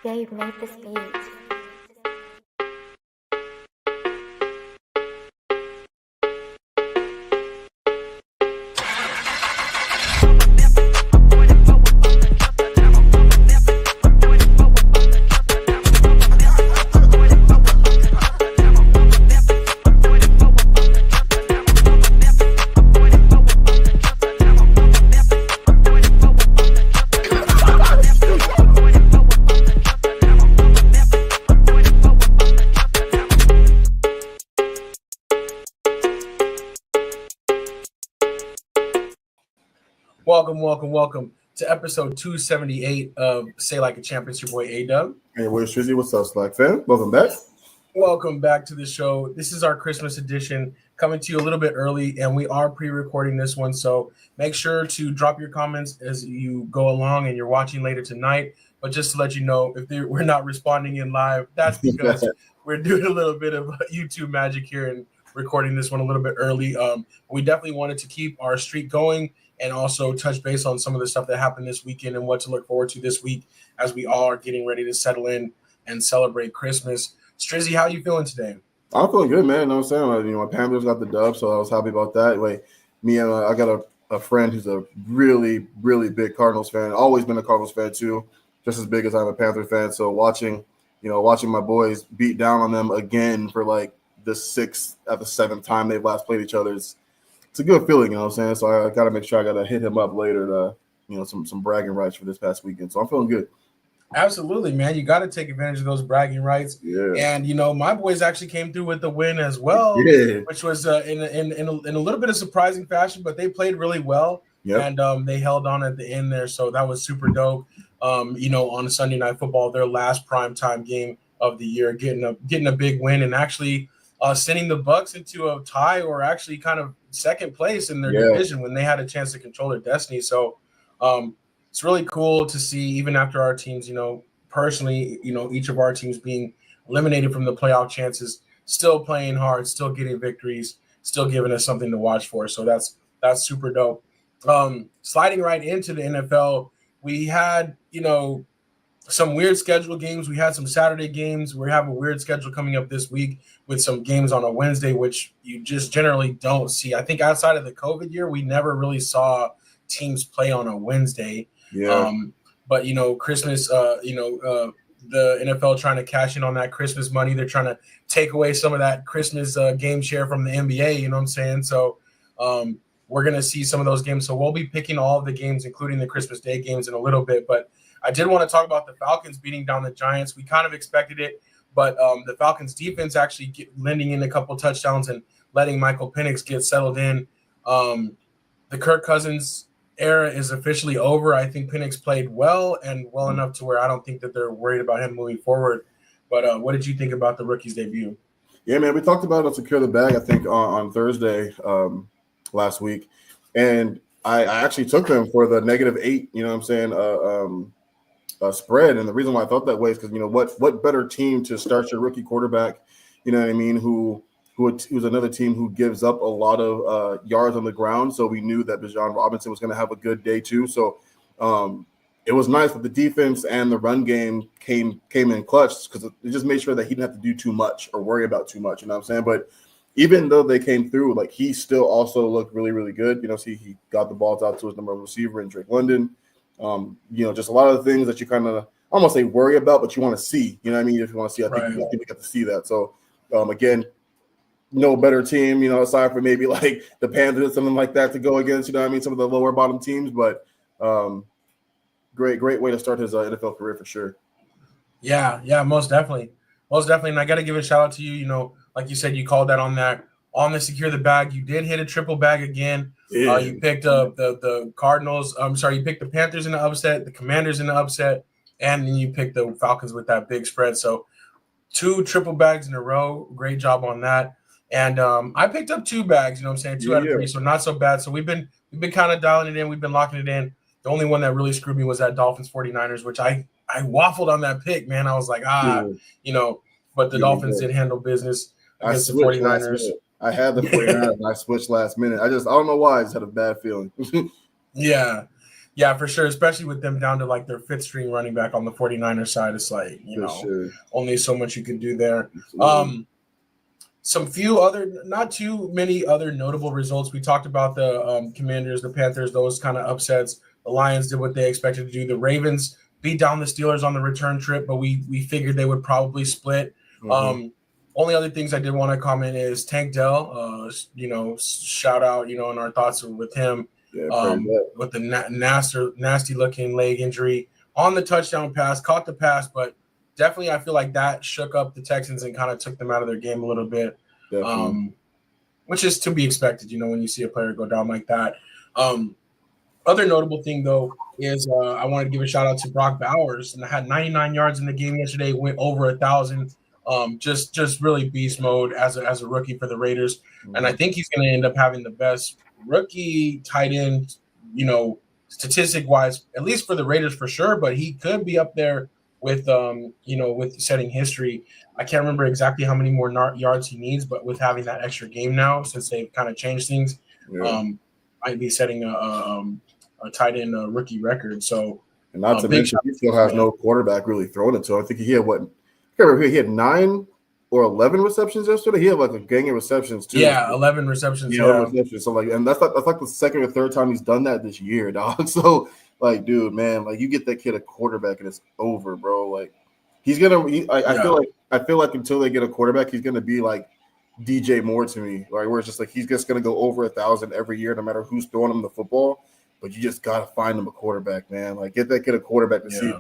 Dave made this beat. Welcome to episode 278 of Say Like a Champion. It's your boy A-Dub. Hey, where's Trizzy? What's up, SLAC fam? Welcome back. Welcome back to the show. This is our Christmas edition, coming to you a little bit early, and we are pre-recording this one, so make sure to drop your comments as you go along and you're watching later tonight. But just to let you know, if we're not responding in live, that's because we're doing a little bit of YouTube magic here and recording this one a little bit early. We definitely wanted to keep our streak going and also touch base on some of the stuff that happened this weekend and what to look forward to this week as we all are getting ready to settle in and celebrate Christmas. Strizzy, how are you feeling today? I'm feeling good, man. You know what I'm saying? My Panthers got the dub, so I was happy about that. I got a friend who's a really, really big Cardinals fan. Always been a Cardinals fan too, just as big as I'm a Panther fan. So watching my boys beat down on them again for like the 6th out of the 7th time they've last played each other, it's a good feeling, you know what I'm saying? So I got to make sure I got to hit him up later to, some bragging rights for this past weekend. So I'm feeling good. Absolutely, man. You got to take advantage of those bragging rights. Yeah. And, my boys actually came through with the win as well, which was in a little bit of surprising fashion, but they played really well. Yep. And they held on at the end there. So that was super dope. On Sunday Night Football, their last primetime game of the year, getting a big win and actually sending the Bucs into a tie or actually kind of second place in their division when they had a chance to control their destiny. So it's really cool to see, even after our teams, personally, each of our teams being eliminated from the playoff chances, still playing hard, still getting victories, still giving us something to watch for. So that's super dope. Sliding right into the NFL, we had, some weird schedule games. We had some Saturday games. We have a weird schedule coming up this week with some games on a Wednesday, which you just generally don't see. I think outside of the COVID year, we never really saw teams play on a Wednesday. Yeah. But Christmas, the NFL trying to cash in on that Christmas money. They're trying to take away some of that Christmas game share from the NBA. You know what I'm saying? So we're going to see some of those games. So we'll be picking all of the games, including the Christmas Day games, in a little bit. But I did want to talk about the Falcons beating down the Giants. We kind of expected it, but the Falcons defense actually lending in a couple touchdowns and letting Michael Penix get settled in. The Kirk Cousins era is officially over. I think Penix played well and well enough to where I don't think that they're worried about him moving forward. But what did you think about the rookie's debut? Yeah, man, we talked about it, Secure the Bag, I think, on Thursday last week. And I actually took them for the -8, you know what I'm saying, spread. And the reason why I felt that way is because, what better team to start your rookie quarterback, you know what I mean, who's another team who gives up a lot of yards on the ground. So we knew that Bijan Robinson was going to have a good day too. So it was nice that the defense and the run game came in clutch, because it just made sure that he didn't have to do too much or worry about too much, you know what I'm saying? But even though they came through, like, he still also looked really, really good. He got the balls out to his number one receiver in Drake London. Just a lot of the things that you kind of almost say worry about, but you want to see, you know what I mean? If you want to see, I think you get to see that. So again, no better team, aside from maybe like the Panthers or something like that to go against, some of the lower bottom teams, but great way to start his NFL career for sure. Yeah, most definitely. And I got to give a shout out to you. Like you said, you called that on the Secure the Bag. You did hit a triple bag again. Yeah. You picked up the Cardinals. You picked the Panthers in the upset, the Commanders in the upset, and then you picked the Falcons with that big spread. So 2 triple bags in a row. Great job on that. And I picked up 2 bags, 2 out of 3, so not so bad. So we've been kind of dialing it in. We've been locking it in. The only one that really screwed me was that Dolphins 49ers, which I waffled on that pick, man. I was like, but the Dolphins did handle business against the 49ers. I had the 49ers and I switched last minute. I don't know why. I just had a bad feeling. Yeah. Yeah, for sure. Especially with them down to like their fifth string running back on the 49ers side. It's like, For sure. only so much you can do there. Absolutely. Some few other, not too many other notable results. We talked about the Commanders, the Panthers, those kind of upsets. The Lions did what they expected to do. The Ravens beat down the Steelers on the return trip, but we figured they would probably split. Only other things I did want to comment is Tank Dell. Shout out, and our thoughts are with him. Yeah, with the nasty looking leg injury on the touchdown pass, caught the pass, but definitely I feel like that shook up the Texans and kind of took them out of their game a little bit, which is to be expected, when you see a player go down like that. Other notable thing, though, is I wanted to give a shout out to Brock Bowers, and I had 99 yards in the game yesterday, went over 1,000. Just really beast mode as a rookie for the Raiders, and I think he's going to end up having the best rookie tight end, statistic wise, at least for the Raiders for sure. But he could be up there with with setting history. I can't remember exactly how many more yards he needs, but with having that extra game now, since they've kind of changed things, might be setting a tight end rookie record. So, and not to mention, he still has no quarterback really throwing it to. I think he had 9 or 11 receptions yesterday. He had like a gang of receptions too. Yeah, 11 receptions. Receptions. So and that's like the second or third time he's done that this year, dog. So dude, man, you get that kid a quarterback and it's over, bro. Like he's gonna. I feel like until they get a quarterback, he's gonna be like DJ Moore to me, right? Where it's just like he's just gonna go over 1,000 every year, no matter who's throwing him the football. But you just gotta find him a quarterback, man. Like get that kid a quarterback to see.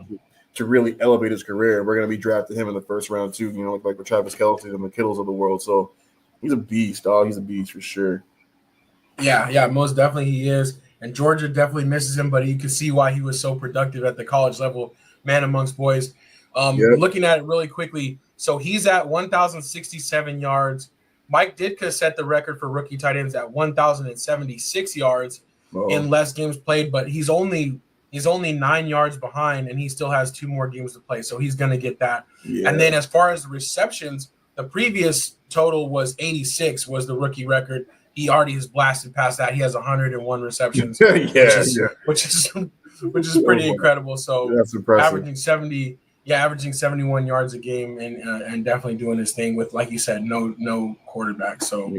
To really elevate his career. We're going to be drafting him in the first round too, like with Travis Kelce and the Kittles of the world. So he's a beast, dog. He's a beast for sure. Yeah, most definitely he is. And Georgia definitely misses him, but you can see why he was so productive at the college level, man amongst boys. Looking at it really quickly, so he's at 1,067 yards. Mike Ditka set the record for rookie tight ends at 1,076 yards in less games played, but he's only 9 yards behind, and he still has 2 more games to play, so he's going to get that. Yeah. And then as far as the receptions, the previous total was 86 was the rookie record. He already has blasted past that. He has 101 receptions, which is pretty incredible. So that's impressive. Averaging 71 yards a game, and definitely doing his thing with, like you said, no quarterback. So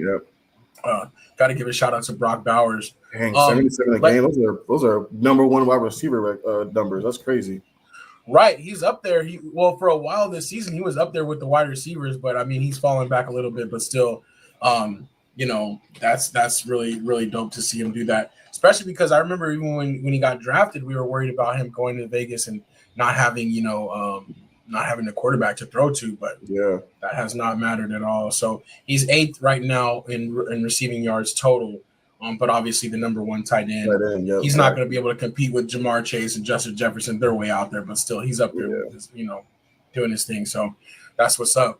got to give a shout out to Brock Bowers. Dang, 77 a game. Those are number one wide receiver numbers. That's crazy. Right, he's up there. For a while this season, he was up there with the wide receivers, but I mean, he's fallen back a little bit. But still, that's really really dope to see him do that. Especially because I remember even when he got drafted, we were worried about him going to Vegas and not having a quarterback to throw to, but that has not mattered at all. So he's 8th right now in receiving yards total. But obviously the number one tight end, he's not going to be able to compete with Jamar Chase and Justin Jefferson. They're way out there, but still he's up there with his, doing his thing. So that's what's up.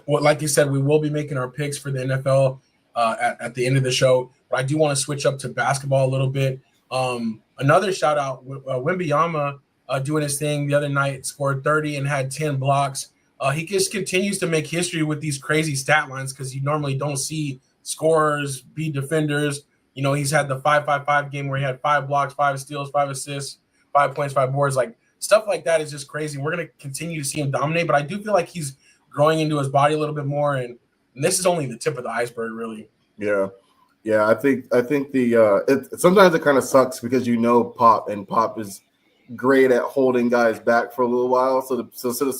Like you said, we will be making our picks for the NFL at the end of the show, but I do want to switch up to basketball a little bit. Another shout out, Wembanyama doing his thing the other night, scored 30 and had 10 blocks. He just continues to make history with these crazy stat lines because you normally don't see scorers be defenders. He's had the 5-5-5 game where he had 5 blocks, 5 steals, 5 assists, 5 points, 5 boards. Like stuff like that is just crazy. We're going to continue to see him dominate, but I do feel like he's growing into his body a little bit more, and this is only the tip of the iceberg, really. Yeah. I think sometimes it kind of sucks because Pop is great at holding guys back for a little while. So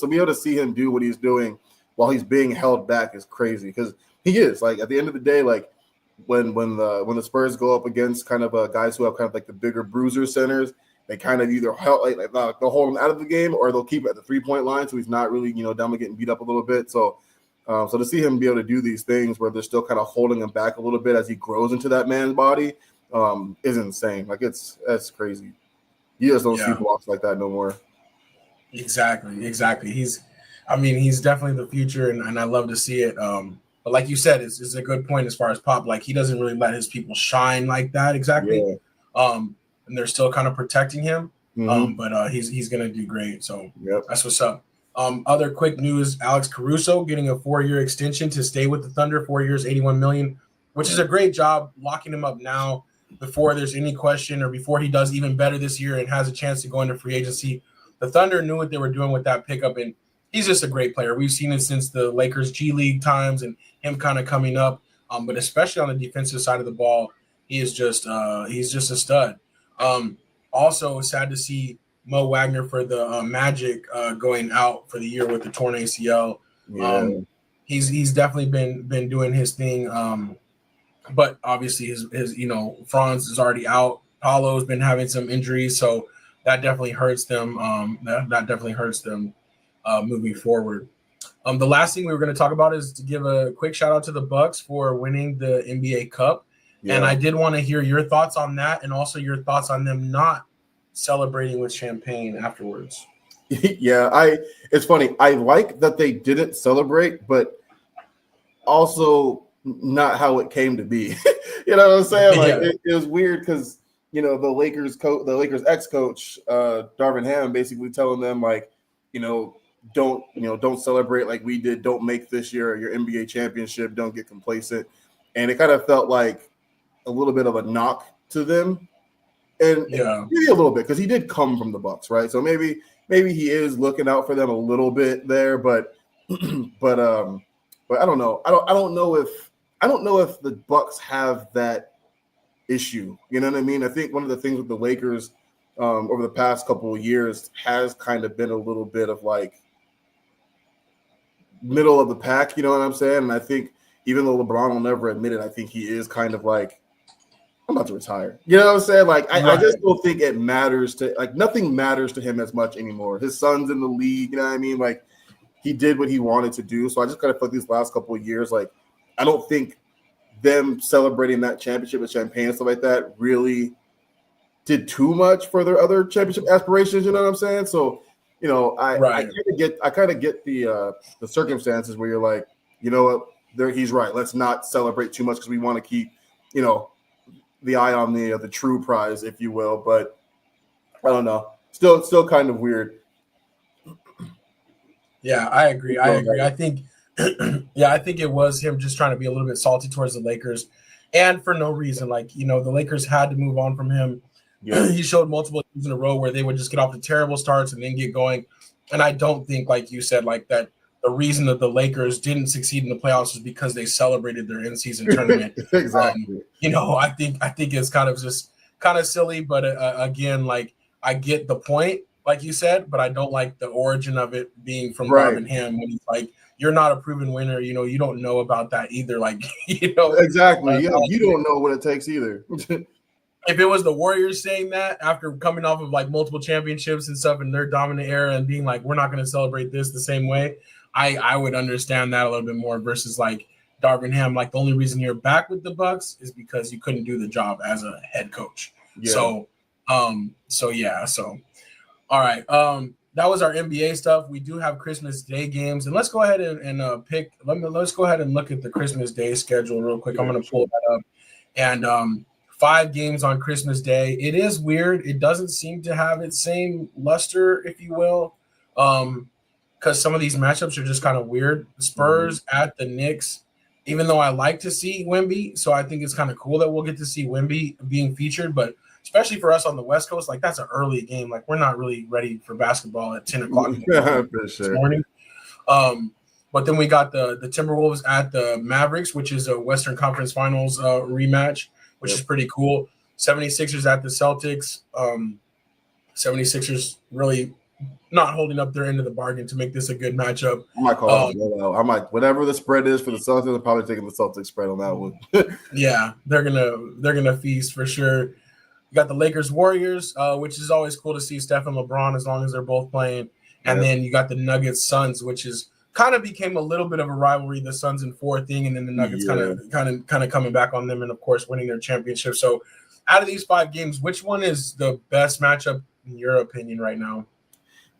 be able to see him do what he's doing while he's being held back is crazy because he is like at the end of the day, like when the Spurs go up against kind of guys who have kind of like the bigger bruiser centers, they kind of either they'll hold him out of the game or they'll keep it at the 3-point line so he's not really down getting beat up a little bit. So to see him be able to do these things where they're still kind of holding him back a little bit as he grows into that man's body is insane. Like that's crazy. You just don't see blocks like that no more. Exactly. He's definitely the future, and I love to see it. But like you said, it's a good point as far as Pop. Like he doesn't really let his people shine like that exactly. And they're still kind of protecting him. But he's gonna do great. So that's what's up. Other quick news: Alex Caruso getting a 4-year extension to stay with the Thunder. 4 years, $81 million, which is a great job locking him up now. before there's any question or before he does even better this year and has a chance to go into free agency. The Thunder knew what they were doing with that pickup, and he's just a great player. We've seen it since the Lakers G League times and him kind of coming up, but especially on the defensive side of the ball, he's just a stud. Also, sad to see Mo Wagner for the Magic going out for the year with the torn ACL. Yeah. He's definitely been doing his thing, but obviously his Franz is already out. Paulo's been having some injuries, so that definitely hurts them. That definitely hurts them moving forward. The last thing we were going to talk about is to give a quick shout out to the Bucks for winning the NBA Cup. Yeah. And I did want to hear your thoughts on that and also your thoughts on them not celebrating with champagne afterwards. Yeah, it's funny. I like that they didn't celebrate, but also not how it came to be. You know what I'm saying? Like it was weird because the Lakers ex-coach, Darvin Ham, basically telling them like, don't celebrate like we did. Don't make this year your NBA championship. Don't get complacent. And it kind of felt like a little bit of a knock to them, and maybe a little bit because he did come from the Bucks, right? So maybe he is looking out for them a little bit there, but I don't know. I don't know if the Bucks have that issue. You know what I mean? I think one of the things with the Lakers over the past couple of years has kind of been a little bit of like middle of the pack. You know what I'm saying? And I think even though LeBron will never admit it, I think he is kind of like, I'm about to retire. You know what I'm saying? Like, I just don't think it matters to, like, nothing matters to him as much anymore. His son's in the league, you know what I mean? Like, he did what he wanted to do. So I just kind of feel like these last couple of years, like, I don't think them celebrating that championship with champagne and stuff like that really did too much for their other championship aspirations, you know what I'm saying? So, I kind of get the circumstances where you're like, you know what, he's right. Let's not celebrate too much because we want to keep, the eye on the true prize, if you will. But I don't know. Still kind of weird. Yeah, I agree. I think I think it was him just trying to be a little bit salty towards the Lakers, and for no reason. Like, the Lakers had to move on from him. Yeah. He showed multiple years in a row where they would just get off the terrible starts and then get going. And I don't think, like you said, like that the reason that the Lakers didn't succeed in the playoffs was because they celebrated their in-season tournament. Exactly. I think it's kind of silly, but again, like I get the point, like you said, but I don't like the origin of it being from Darvin Ham when he's like, you're not a proven winner. You don't know about that either. Like, exactly. You don't know what it takes either. If it was the Warriors saying that after coming off of like multiple championships and stuff in their dominant era and being like, we're not going to celebrate this the same way, I would understand that a little bit more versus like Darvin Ham. Like the only reason you're back with the Bucks is because you couldn't do the job as a head coach. Yeah. So all right. That was our NBA stuff. We do have Christmas Day games, and let's go ahead and pick. Let's go ahead and look at the Christmas Day schedule real quick. I'm going to pull that up, and 5 games on Christmas Day. It is weird. It doesn't seem to have its same luster, if you will, because some of these matchups are just kind of weird. The Spurs at the Knicks, even though I like to see Wemby, so I think it's kind of cool that we'll get to see Wemby being featured, but especially for us on the West Coast, like that's an early game. Like we're not really ready for basketball at 10 o'clock this morning. But then we got the Timberwolves at the Mavericks, which is a Western Conference Finals rematch, which is pretty cool. 76ers at the Celtics. 76ers really not holding up their end of the bargain to make this a good matchup. I might call it a blowout. I might, whatever the spread is for the Celtics, I'm probably taking the Celtics spread on that one. Yeah, they're gonna feast for sure. You got the Lakers Warriors, which is always cool to see Steph and LeBron as long as they're both playing. And then you got the Nuggets Suns, which is kind of became a little bit of a rivalry, the Suns in 4 thing, and then the Nuggets kind of coming back on them and of course winning their championship. So out of these 5 games, which one is the best matchup in your opinion right now?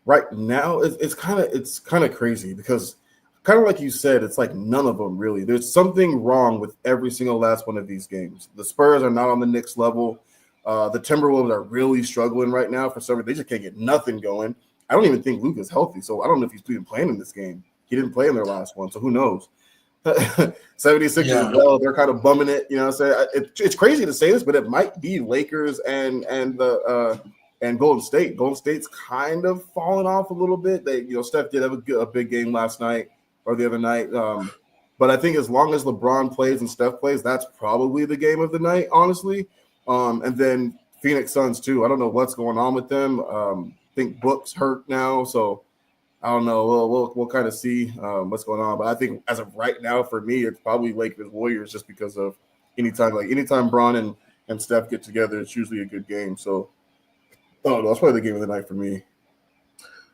Right now, it's kind of crazy because kind of like you said, it's like none of them really. There's something wrong with every single last one of these games. The Spurs are not on the Knicks level. The Timberwolves are really struggling right now for some reason. They just can't get nothing going. I don't even think Luka's healthy, so I don't know if he's even playing in this game. He didn't play in their last one, so who knows? 76ers as well. They're kind of bumming it. You know what I'm saying? It's crazy to say this, but it might be Lakers and Golden State. Golden State's kind of fallen off a little bit. They, Steph did have a big game last night or the other night. But I think as long as LeBron plays and Steph plays, that's probably the game of the night, honestly. And then Phoenix Suns too. I don't know what's going on with them. I think Book's hurt now, so I don't know. We'll kind of see what's going on. But I think as of right now, for me, it's probably Lakers Warriors, just because of anytime Bron and Steph get together, it's usually a good game. So I don't know. That's probably the game of the night for me.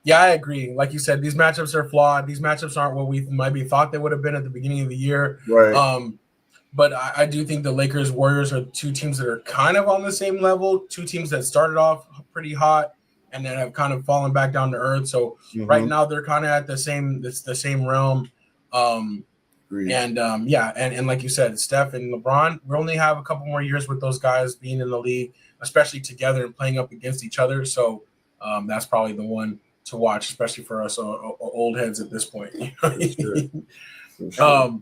Yeah, I agree. Like you said, these matchups are flawed. These matchups aren't what we maybe thought they would have been at the beginning of the year. Right. But I do think the Lakers Warriors are two teams that are kind of on the same level. Two teams that started off pretty hot and then have kind of fallen back down to earth. So right now they're kind of at the same realm. And like you said, Steph and LeBron, we only have a couple more years with those guys being in the league, especially together and playing up against each other. So that's probably the one to watch, especially for us old heads at this point. Sure.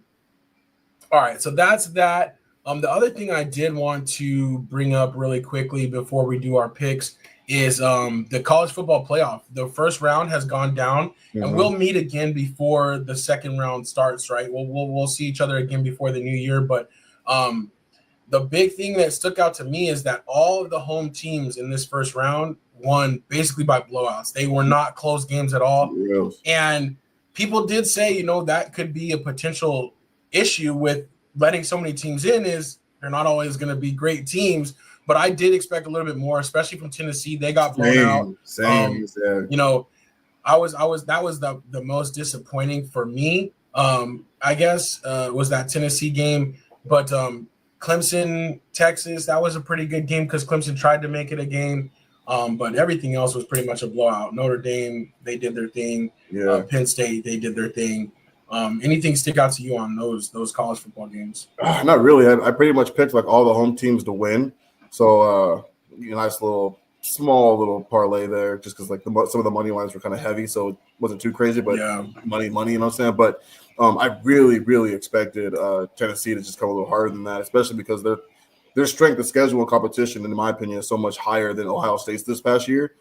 All right, so that's that. The other thing I did want to bring up really quickly before we do our picks is the college football playoff. The first round has gone down, and we'll meet again before the second round starts. Right? We'll see each other again before the new year. But the big thing that stuck out to me is that all of the home teams in this first round won basically by blowouts. They were not close games at all, and people did say, that could be a potential issue with letting so many teams in. Is they're not always going to be great teams. But I did expect a little bit more, especially from Tennessee. They got blown out. Same. I was that was the most disappointing for me. I guess was that Tennessee game, but Clemson, Texas, that was a pretty good game because Clemson tried to make it a game, but everything else was pretty much a blowout. Notre Dame, they did their thing. Penn State, they did their thing. Anything stick out to you on those college football games? Not really. I pretty much picked like all the home teams to win. So, nice small little parlay there, just because like some of the money lines were kind of heavy, so it wasn't too crazy. But money, you know what I'm saying? But I really, really expected Tennessee to just come a little harder than that, especially because their strength of schedule and competition, in my opinion, is so much higher than Ohio State's this past year,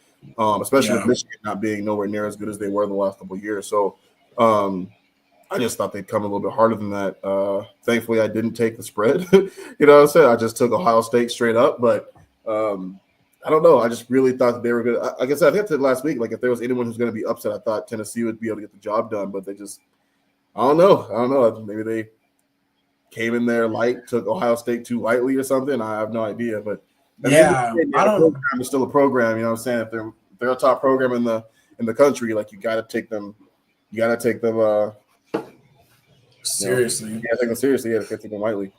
especially with Michigan not being nowhere near as good as they were the last couple of years. So I just thought they'd come a little bit harder than that. Thankfully, I didn't take the spread. You know what I'm saying? I just took Ohio State straight up. But I don't know. I just really thought that they were good. Like I said, I think I said last week, like if there was anyone who's going to be upset, I thought Tennessee would be able to get the job done. But they just – I don't know. Maybe they came in there light, took Ohio State too lightly or something. I have no idea. But I don't know. Program is still a program. You know what I'm saying? If they're a top program in the country, like you got to take them. You got to take them seriously. Yeah, take them seriously. Yeah, take them lightly.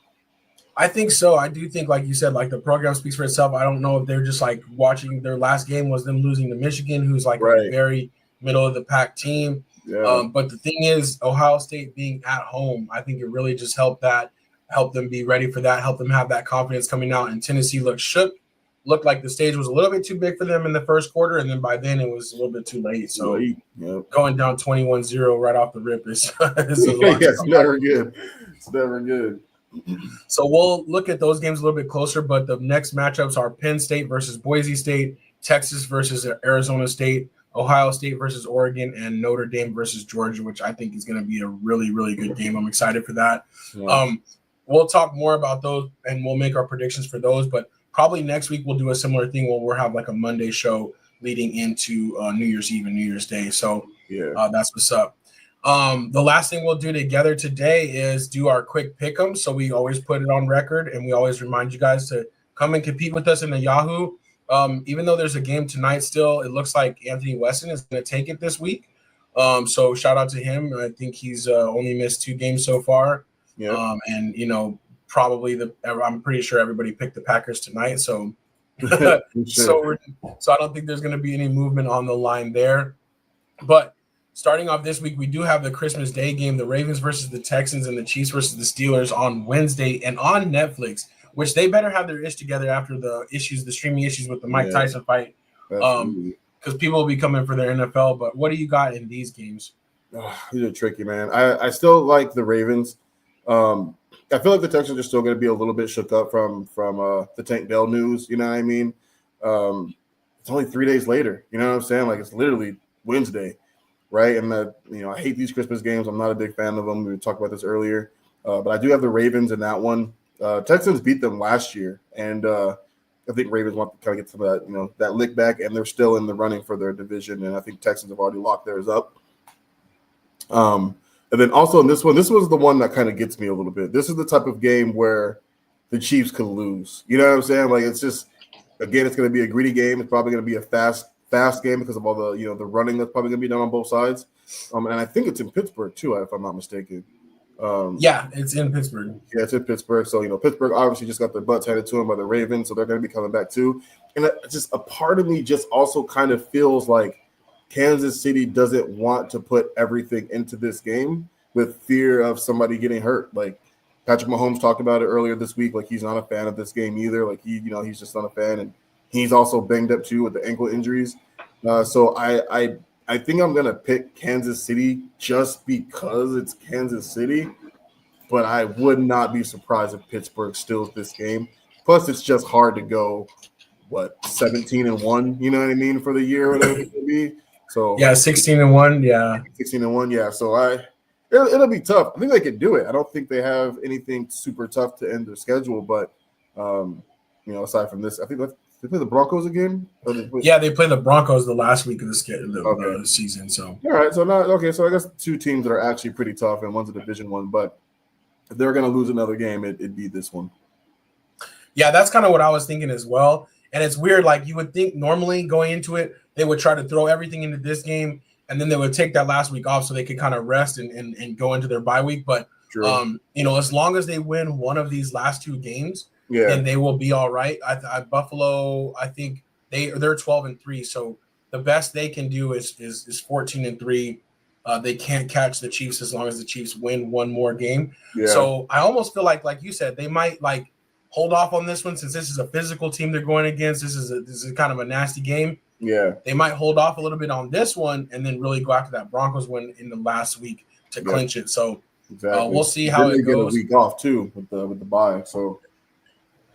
I think so. I do think, like you said, like the program speaks for itself. I don't know if they're just like watching their last game was them losing to Michigan, who's like a very middle of the pack team. Yeah. But the thing is, Ohio State being at home, I think it really just helped them be ready for that, help them have that confidence coming out. And Tennessee looked like the stage was a little bit too big for them in the first quarter, and then by then it was a little bit too late. So going down 21-0 right off the rip is it's never good. It's never good. So we'll look at those games a little bit closer, but the next matchups are Penn State versus Boise State, Texas versus Arizona State, Ohio State versus Oregon, and Notre Dame versus Georgia, which I think is going to be a really, really good game. I'm excited for that. Yeah. We'll talk more about those, and we'll make our predictions for those, but probably next week we'll do a similar thing where we'll have like a Monday show leading into New Year's Eve and New Year's Day. So that's what's up. The last thing we'll do together today is do our quick pick'em. So we always put it on record, and we always remind you guys to come and compete with us in the Yahoo. Even though there's a game tonight still, it looks like Anthony Weston is going to take it this week. So shout out to him. I think he's only missed 2 games so far. Yeah. And, probably I'm pretty sure everybody picked the Packers tonight. So, so I don't think there's going to be any movement on the line there. But starting off this week, we do have the Christmas Day game, the Ravens versus the Texans and the Chiefs versus the Steelers on Wednesday and on Netflix, which they better have their ish together after the streaming issues with the Mike Tyson fight, because people will be coming for their NFL. But what do you got in these games? These are tricky, man. I still like the Ravens. I feel like the Texans are still going to be a little bit shook up from the Tank Dell news. You know what I mean? It's only 3 days later. You know what I'm saying? Like, it's literally Wednesday, right? And I hate these Christmas games. I'm not a big fan of them. We talked about this earlier, but I do have the Ravens in that one. Texans beat them last year, and I think Ravens want to kind of get some of that, that lick back, and they're still in the running for their division. And I think Texans have already locked theirs up. And then also in this was the one that kind of gets me a little bit. This is the type of game where the Chiefs could lose. You know what I'm saying? Like, it's just, again, it's going to be a greedy game. It's probably going to be a fast game because of all the, the running that's probably going to be done on both sides. And I think it's in Pittsburgh too, if I'm not mistaken. Yeah, it's in Pittsburgh. Yeah, it's in Pittsburgh. So, Pittsburgh obviously just got their butts handed to them by the Ravens, so they're going to be coming back too. And just a part of me just also kind of feels like Kansas City doesn't want to put everything into this game with fear of somebody getting hurt. Like, Patrick Mahomes talked about it earlier this week. Like, he's not a fan of this game either. Like, he's just not a fan, and he's also banged up too with the ankle injuries. So I think I'm gonna pick Kansas City just because it's Kansas City, but I would not be surprised if Pittsburgh steals this game. Plus, it's just hard to go 17-1. You know what I mean, for the year, whatever it could be. So yeah, 16-1. Yeah, 16-1. Yeah. So it'll be tough. I think they can do it. I don't think they have anything super tough to end their schedule, but aside from this, I think they play the Broncos again. Yeah, they play the Broncos the last week of the season. So all right, so I guess two teams that are actually pretty tough, and one's a division one. But if they're going to lose another game, it'd be this one. Yeah, that's kind of what I was thinking as well. And it's weird. Like, you would think normally going into it, they would try to throw everything into this game, and then they would take that last week off so they could kind of rest and go into their bye week. But as long as they win one of these last two games, then they will be all right. Buffalo, I think they're 12-3, so the best they can do is 14-3. They can't catch the Chiefs as long as the Chiefs win one more game. Yeah. So I almost feel like you said, they might hold off on this one since this is a physical team they're going against. This is kind of a nasty game. Yeah, they might hold off a little bit on this one and then really go after that Broncos win in the last week to clinch it. So exactly. We'll see how it goes. Get a week off too with the bye. So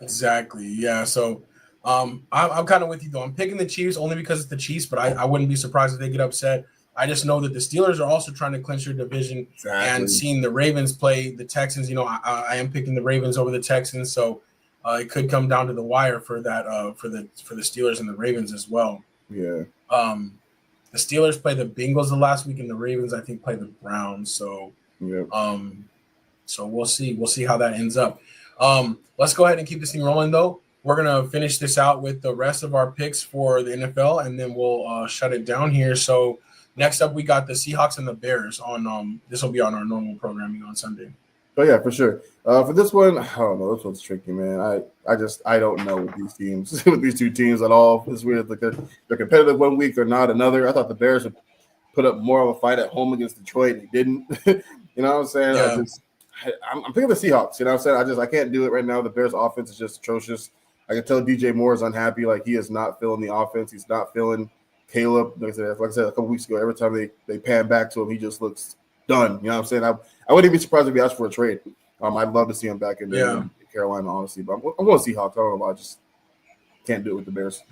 exactly, yeah. So I'm kind of with you though. I'm picking the Chiefs only because it's the Chiefs, but I wouldn't be surprised if they get upset. I just know that the Steelers are also trying to clinch their division, and seeing the Ravens play the Texans. I am picking the Ravens over the Texans, so it could come down to the wire for that for the Steelers and the Ravens as well. Yeah. The Steelers play the Bengals the last week, and the Ravens, I think, play the Browns. So, so we'll see. We'll see how that ends up. Let's go ahead and keep this thing rolling, though. We're gonna finish this out with the rest of our picks for the NFL, and then we'll shut it down here. So, next up, we got the Seahawks and the Bears on. This will be on our normal programming on Sunday. Oh yeah, for sure. For this one, I don't know. This one's tricky, man. I don't know with these teams, with these two teams at all. It's weird. Like they're competitive one week, they're not another. I thought the Bears would put up more of a fight at home against Detroit. They didn't. You know what I'm saying? Yeah. I'm picking the Seahawks. You know what I'm saying? I can't do it right now. The Bears' offense is just atrocious. I can tell DJ Moore is unhappy. Like, he is not feeling the offense. He's not feeling Caleb. Like I said a couple weeks ago, every time they pan back to him, he just looks done. You know what I'm saying? I wouldn't be surprised if he asked for a trade. I'd love to see him back in Carolina, honestly. But I'm going to Seahawks. I don't know why. I just can't do it with the Bears.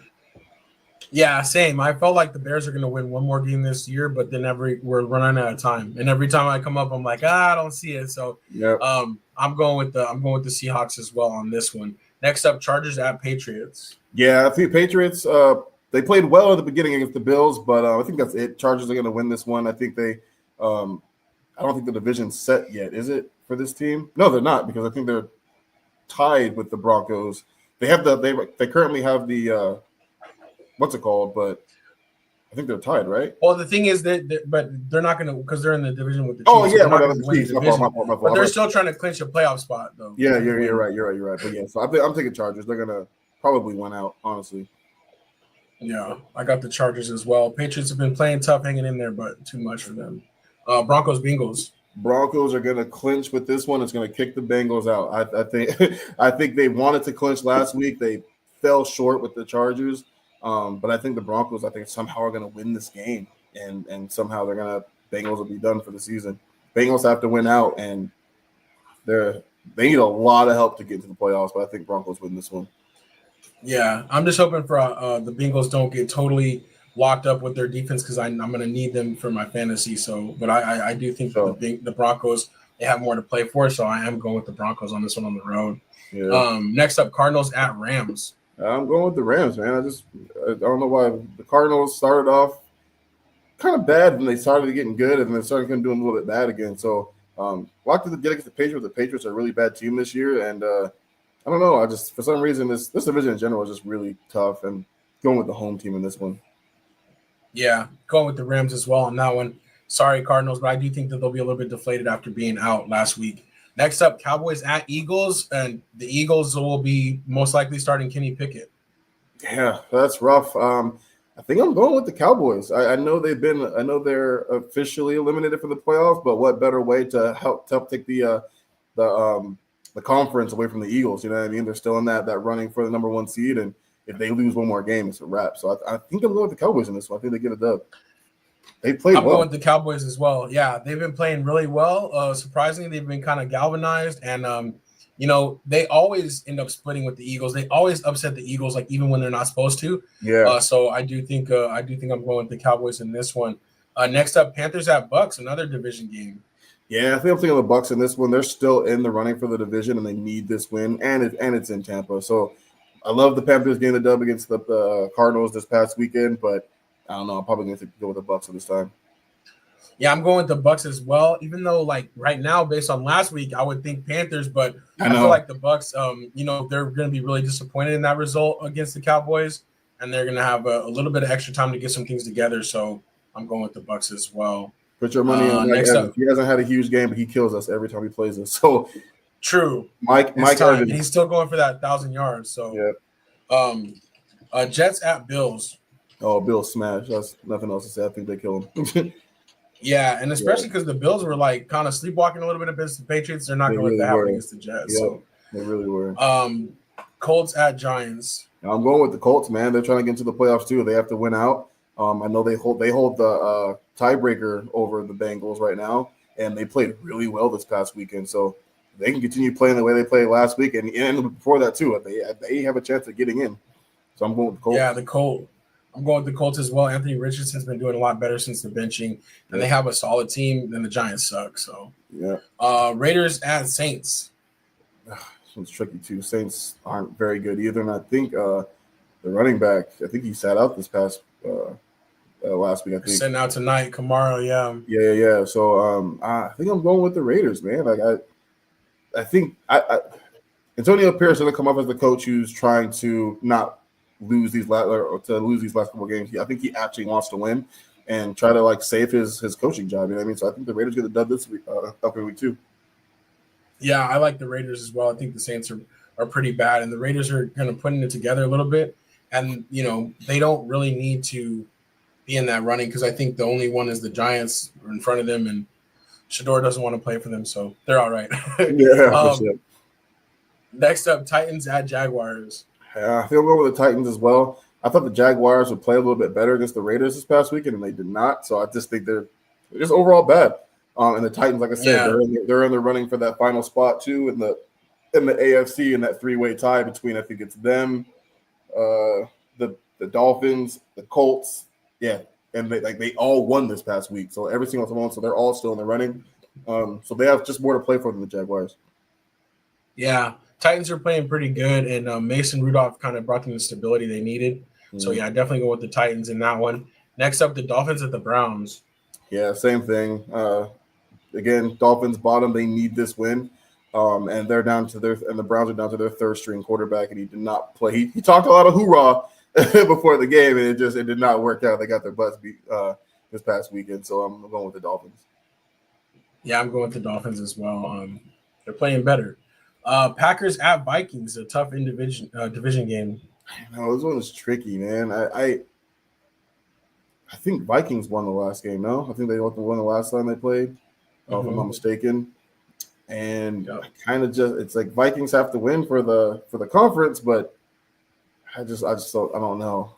Yeah, same. I felt like the Bears are going to win one more game this year, but then we're running out of time. And every time I come up, I'm like, I don't see it. So I'm going with the Seahawks as well on this one. Next up, Chargers at Patriots. Yeah, I think Patriots. They played well at the beginning against the Bills, but I think that's it. Chargers are going to win this one. I think they. I don't think the division's set yet, is it, for this team? No, they're not, because I think they're tied with the Broncos. They currently have the what's it called? But I think they're tied, right? Well, the thing is but they're not going to, because they're in the division with the Chiefs. Oh yeah, the Chiefs. My fault. But they're still trying to clinch a playoff spot, though. Yeah, you're right. But yeah, so I'm taking Chargers. They're gonna probably win out, honestly. Yeah, I got the Chargers as well. Patriots have been playing tough, hanging in there, but too much for them. Broncos, Bengals. Broncos are going to clinch with this one. It's going to kick the Bengals out. I think they wanted to clinch last week. They fell short with the Chargers. But I think the Broncos, somehow are going to win this game, and somehow Bengals will be done for the season. Bengals have to win out, and they need a lot of help to get into the playoffs, but I think Broncos win this one. Yeah, I'm just hoping for the Bengals don't get totally locked up with their defense because I'm going to need them for my fantasy. So, but I do think that the Broncos, they have more to play for. So I am going with the Broncos on this one on the road. Yeah. Next up, Cardinals at Rams. I'm going with the Rams, man. I don't know why the Cardinals started off kind of bad when they started getting good, and then started doing a little bit bad again. So, locked to get against the Patriots. The Patriots are a really bad team this year, and I don't know. I just for some reason this division in general is just really tough, and going with the home team in this one. Yeah, going with the Rams as well on that one. Sorry, Cardinals, but I do think that they'll be a little bit deflated after being out last week. Next up, Cowboys at Eagles, and the Eagles will be most likely starting Kenny Pickett. Yeah, that's rough. I think I'm going with the Cowboys. I know they're officially eliminated for the playoffs, but what better way to help take the conference away from the Eagles? You know what I mean? They're still in that running for the number 1 seed, and if they lose one more game, it's a wrap. So I think I'm going with the Cowboys in this one. I think they get a dub. They played well. I'm going with the Cowboys as well. Yeah, they've been playing really well. Surprisingly, they've been kind of galvanized, and they always end up splitting with the Eagles. They always upset the Eagles, like even when they're not supposed to. Yeah. So I do think I'm going with the Cowboys in this one. Next up, Panthers at Bucks, another division game. Yeah, I think I'm thinking of the Bucks in this one. They're still in the running for the division, and they need this win, and it's in Tampa. So I love the Panthers getting the dub against the Cardinals this past weekend, but I don't know. I'm probably going to go with the Bucks this time. Yeah, I'm going with the Bucks as well. Even though, like right now, based on last week, I would think Panthers, but I feel like the Bucks, they're going to be really disappointed in that result against the Cowboys, and they're going to have a little bit of extra time to get some things together. So I'm going with the Bucks as well. Put your money on Mike Evans. He hasn't had a huge game, but he kills us every time he plays us. So true, Mike Evans, and he's still going for that 1,000 yards. So yeah. Jets at Bills. Oh, Bills smash. That's nothing else to say. I think they kill him. Yeah, and especially because the Bills were like kind of sleepwalking a little bit against the Patriots. They're not going to let that happen against the Jets. Yep, so they really were. Colts at Giants. I'm going with the Colts, man. They're trying to get into the playoffs too. They have to win out. I know they hold the tiebreaker over the Bengals right now, and they played really well this past weekend. So they can continue playing the way they played last week, and before that too. They have a chance of getting in. So I'm going with the Colts. Yeah, I'm going with the Colts as well. Anthony Richardson's been doing a lot better since the benching, and they have a solid team. Then the Giants suck. So yeah. Raiders at Saints. This one's tricky too. Saints aren't very good either, and I think the running back, I think he sat out this past last week. I think sitting out tonight, Kamara. Yeah. So I think I'm going with the Raiders, man. Like I think Antonio Pierce is going to come up as the coach who's trying to not lose these last couple of games. I think he actually wants to win and try to save his coaching job. You know what I mean? So I think the Raiders get the dub this week, upcoming week too. Yeah, I like the Raiders as well. I think the Saints are pretty bad, and the Raiders are kind of putting it together a little bit. And they don't really need to be in that running because I think the only one is the Giants in front of them, and Shador doesn't want to play for them, so they're all right. Yeah. Next up, Titans at Jaguars. I feel good with the Titans as well. I thought the Jaguars would play a little bit better against the Raiders this past weekend, and they did not. So I just think they're just overall bad. And the Titans, like I said, they're in the running for that final spot too in the AFC in that 3-way tie between, I think it's them, the Dolphins, the Colts, and they all won this past week. So every single one, so they're all still in the running. So they have just more to play for than the Jaguars. Yeah. Titans are playing pretty good, and Mason Rudolph kind of brought them the stability they needed. Mm-hmm. So, I definitely go with the Titans in that one. Next up, the Dolphins at the Browns. Yeah, same thing. Again, Dolphins bottom. They need this win, and they're down to the Browns are down to their third-string quarterback, and he did not play. He talked a lot of hoorah before the game, and it did not work out. They got their butts beat this past weekend, so I'm going with the Dolphins. Yeah, I'm going with the Dolphins as well. They're playing better. Packers at Vikings, a tough division game. No, this one is tricky, man. I think Vikings won the last game. No, I think they won the last time they played, if I'm not mistaken. And kind of it's like Vikings have to win for the conference, but I don't know.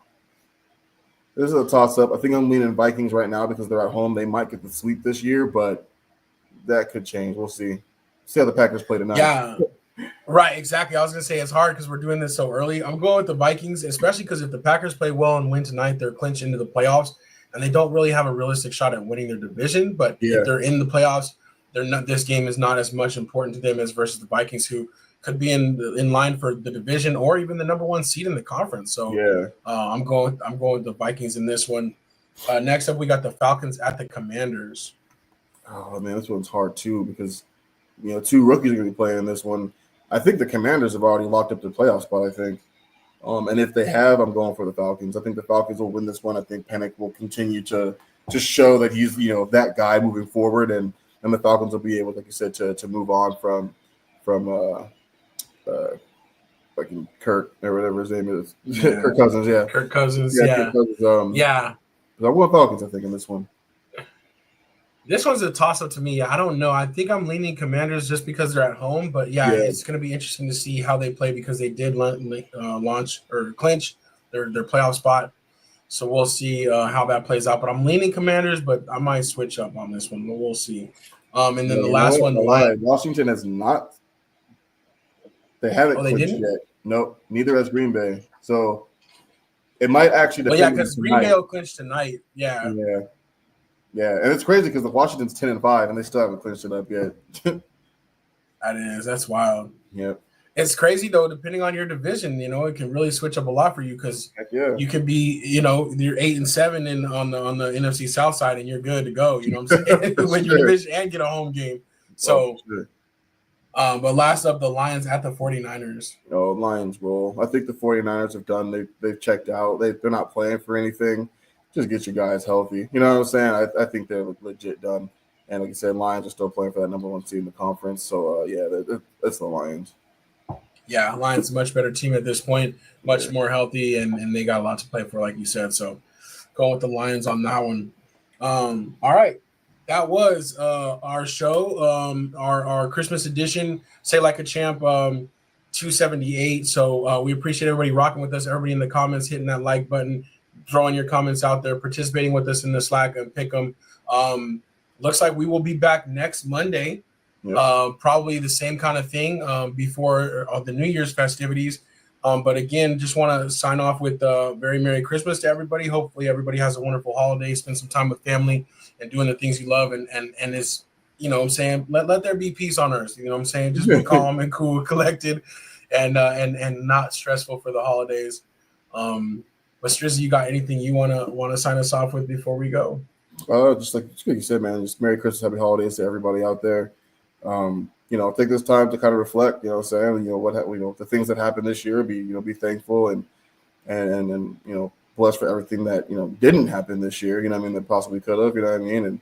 This is a toss up. I think I'm leaning Vikings right now because they're at home. They might get the sweep this year, but that could change. We'll see. See how the Packers play tonight. Yeah. Right, exactly. I was gonna say it's hard because we're doing this so early. I'm going with the Vikings, especially because if the Packers play well and win tonight, they're clinched into the playoffs, and they don't really have a realistic shot at winning their division. But if they're in the playoffs, they're not. This game is not as much important to them as versus the Vikings, who could be in line for the division or even the number one seed in the conference. So I'm going with the Vikings in this one. Next up, we got the Falcons at the Commanders. Oh man, this one's hard too because two rookies are going to be playing in this one. I think the Commanders have already locked up their playoff spot, I think. And if they have, I'm going for the Falcons. I think the Falcons will win this one. I think Pennick will continue to show that he's, that guy moving forward. And the Falcons will be able, like you said, to move on from fucking Kirk or whatever his name is. Yeah. Kirk Cousins, yeah. Kirk Cousins, Kirk Cousins, yeah. But I want Falcons, I think, in this one. This one's a toss-up to me. I don't know. I think I'm leaning Commanders just because they're at home. But, it's going to be interesting to see how they play because they did launch or clinch their playoff spot. So we'll see how that plays out. But I'm leaning Commanders, but I might switch up on this one. But we'll see. And then the last one, the Lions. Washington has not – they haven't clinched yet. Nope, neither has Green Bay. So it might actually depend. Well, because Green Bay will clinch tonight. Yeah, and it's crazy because the Washington's 10-5 and they still haven't clinched it up yet. That's wild. Yep. It's crazy though, depending on your division, it can really switch up a lot for you because you could be, you're 8-7 on the NFC South side and you're good to go. You know what I'm saying? Win your division and get a home game. So, but last up, the Lions at the 49ers. Oh, Lions roll. I think the 49ers have done. They've checked out. They're not playing for anything. Just get your guys healthy. You know what I'm saying? I think they're legit done. And like I said, Lions are still playing for that number one seed in the conference. So, that's the Lions. Yeah, Lions a much better team at this point, much more healthy, and they got a lot to play for, like you said. So going with the Lions on that one. All right. That was our show, our Christmas edition, Say Like a Champ 278. So we appreciate everybody rocking with us, everybody in the comments, hitting that like button, throwing your comments out there, participating with us in the Slack and pick them. Looks like we will be back next Monday. Yep. Probably the same kind of thing before the New Year's festivities. But again, just want to sign off with very Merry Christmas to everybody. Hopefully everybody has a wonderful holiday, spend some time with family and doing the things you love. And it's, what I'm saying, let there be peace on earth. You know what I'm saying? Just be calm and cool, collected and not stressful for the holidays. But Strizzy, you got anything you want to sign us off with before we go? Just like you said, man, just Merry Christmas, Happy Holidays to everybody out there. Take this time to kind of reflect, what I'm saying, the things that happened this year, be thankful and blessed for everything that, didn't happen this year, that possibly could have, and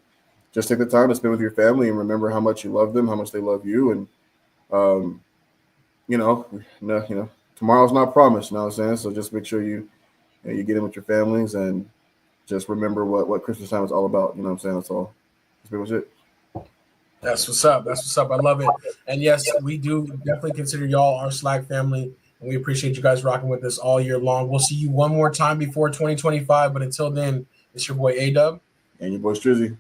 just take the time to spend with your family and remember how much you love them, how much they love you. And, tomorrow's not promised, you know what I'm saying? So just make sure you get in with your families and just remember what Christmas time is all about. You know what I'm saying? That's all. That's pretty much it. That's what's up. I love it. And yes, we do definitely consider y'all our Slack family, and we appreciate you guys rocking with us all year long. We'll see you one more time before 2025, but until then, it's your boy A-Dub. And your boy Strizzy.